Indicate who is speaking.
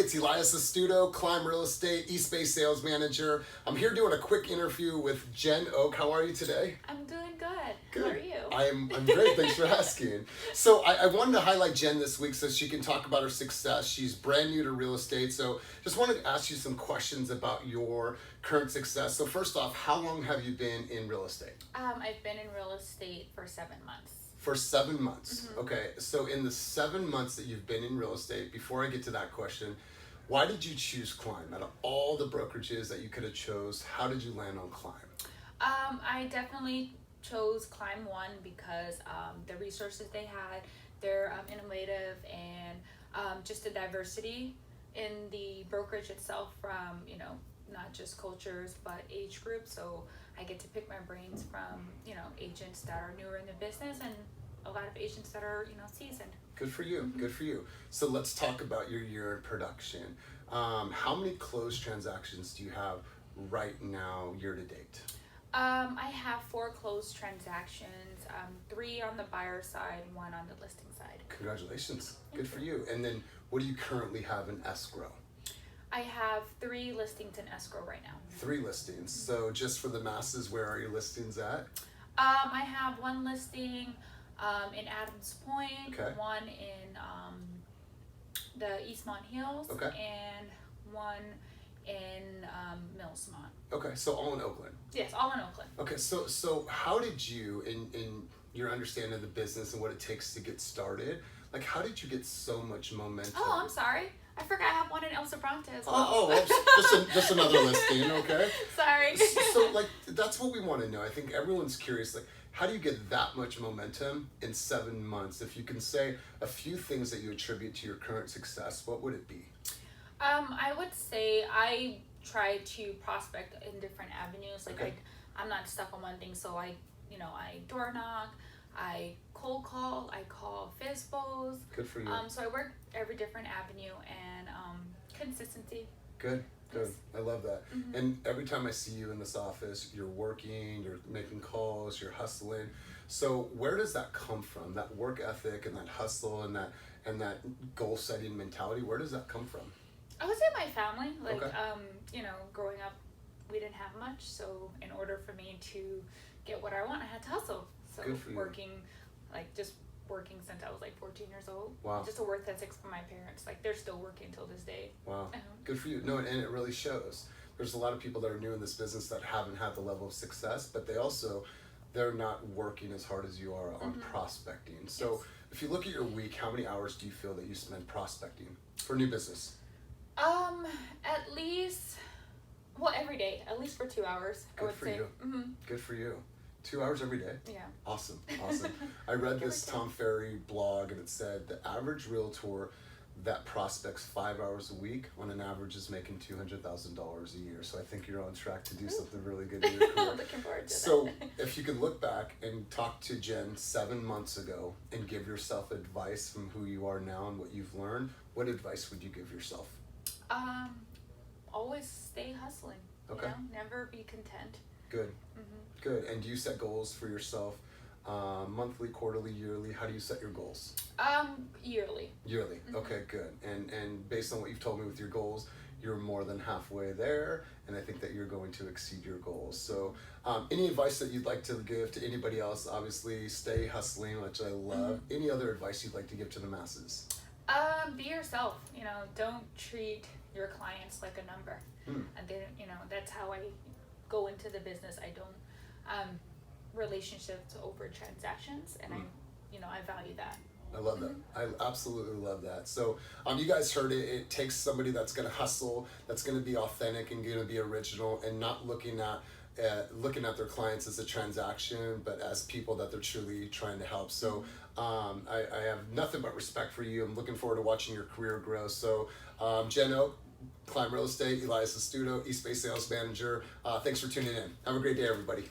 Speaker 1: it's Elias Astuto, Climb Real Estate, East Bay Sales Manager. I'm here doing a quick interview with Jen Ouk. How are you today?
Speaker 2: I'm doing good.
Speaker 1: Good.
Speaker 2: How are you?
Speaker 1: I'm great. Thanks for asking. So I wanted to highlight Jen this week so she can talk about her success. She's brand new to real estate, so just wanted to ask you some questions about your current success. So first off, how long have you been in real estate?
Speaker 2: I've been in real estate for 7 months.
Speaker 1: For 7 months.
Speaker 2: Mm-hmm.
Speaker 1: Okay, so in the 7 months that you've been in real estate, before I get to that question, why did you choose Climb? Out of all the brokerages that you could have chose, how did you land on Climb?
Speaker 2: I definitely chose Climb One because the resources they had, they're innovative, and just the diversity in the brokerage itself from, not just cultures, but age groups. So I get to pick my brains from, agents that are newer in the business and a lot of agents that are, seasoned.
Speaker 1: Good for you.
Speaker 2: Mm-hmm.
Speaker 1: Good for you. So let's talk about your year in production. How many closed transactions do you have right now, year to date?
Speaker 2: I have 4 closed transactions, 3 on the buyer side, 1 on the listing side.
Speaker 1: Congratulations. Good for you. And then what do you currently have in escrow?
Speaker 2: I have 3 listings in escrow right now.
Speaker 1: 3 listings. So just for the masses, where are your listings at?
Speaker 2: I have 1 listing in Adams Point,
Speaker 1: Okay.
Speaker 2: 1 in the Eastmont Hills,
Speaker 1: Okay.
Speaker 2: and 1 in Millsmont.
Speaker 1: Okay, so all in Oakland.
Speaker 2: Yes, all in Oakland.
Speaker 1: Okay, so how did you, in your understanding of the business and what it takes to get started, like how did you get so much momentum?
Speaker 2: Oh, I'm sorry. I forgot I have 1 in El Sobrante as well.
Speaker 1: Well, just another listing, okay?
Speaker 2: Sorry.
Speaker 1: So like that's what we want to know. I think everyone's curious, like how do you get that much momentum in 7 months? If you can say a few things that you attribute to your current success, what would it be?
Speaker 2: I would say I try to prospect in different avenues. Like
Speaker 1: Okay.
Speaker 2: I'm not stuck on one thing. So I door knock, I cold call, I call FISBOs.
Speaker 1: Good for you.
Speaker 2: So I work every different avenue and consistency.
Speaker 1: Good.
Speaker 2: Yes.
Speaker 1: I love that.
Speaker 2: Mm-hmm.
Speaker 1: And every time I see you in this office, you're working, you're making calls, you're hustling. So where does that come from? That work ethic and that hustle and that goal setting mentality, where does that come from?
Speaker 2: I would say my family. Like
Speaker 1: Okay.
Speaker 2: growing up, we didn't have much. So in order for me to get what I want, I had to hustle. So
Speaker 1: Good for you.
Speaker 2: working since I was like 14 years old.
Speaker 1: Wow.
Speaker 2: Just a work ethic from my parents. Like they're still working till this day.
Speaker 1: Wow.
Speaker 2: Uh-huh.
Speaker 1: Good for you. No, and it really shows. There's a lot of people that are new in this business that haven't had the level of success, but they're not working as hard as you are on
Speaker 2: Mm-hmm.
Speaker 1: prospecting. So
Speaker 2: Yes.
Speaker 1: if you look at your week, how many hours do you feel that you spend prospecting for new business?
Speaker 2: At least, every day, at least for 2 hours, I
Speaker 1: Good
Speaker 2: would
Speaker 1: for
Speaker 2: say.
Speaker 1: you.
Speaker 2: Mm-hmm.
Speaker 1: Good for you. 2 hours every day?
Speaker 2: Yeah.
Speaker 1: Awesome. I read
Speaker 2: Give or
Speaker 1: this
Speaker 2: take.
Speaker 1: Tom Ferry blog, and it said the average realtor that prospects 5 hours a week on an average is making $200,000 a year. So I think you're on track to do something really good in your career.
Speaker 2: Looking forward to
Speaker 1: So
Speaker 2: that.
Speaker 1: if you could look back and talk to Jen 7 months ago and give yourself advice from who you are now and what you've learned, what advice would you give yourself?
Speaker 2: Always stay hustling.
Speaker 1: Okay.
Speaker 2: Never be content.
Speaker 1: Good.
Speaker 2: Mm-hmm.
Speaker 1: Good. And do you set goals for yourself monthly, quarterly, yearly? How do you set your goals?
Speaker 2: Yearly.
Speaker 1: Yearly.
Speaker 2: Mm-hmm.
Speaker 1: Okay, good. And based on what you've told me with your goals, you're more than halfway there, and I think that you're going to exceed your goals. So any advice that you'd like to give to anybody else? Obviously, stay hustling, which I love.
Speaker 2: Mm-hmm.
Speaker 1: Any other advice you'd like to give to the masses?
Speaker 2: Be yourself. Don't treat your clients like a number. And then, that's how I go into the business. I don't relationships over transactions, and I value that.
Speaker 1: I love that. I absolutely love that. So you guys heard it. It takes somebody that's going to hustle, that's going to be authentic and going to be original, and not looking at their clients as a transaction, but as people that they're truly trying to help. So I have nothing but respect for you. I'm looking forward to watching your career grow. So Jen Ouk, Climb Real Estate, Elias Astuto, East Bay Sales Manager. Thanks for tuning in. Have a great day, everybody.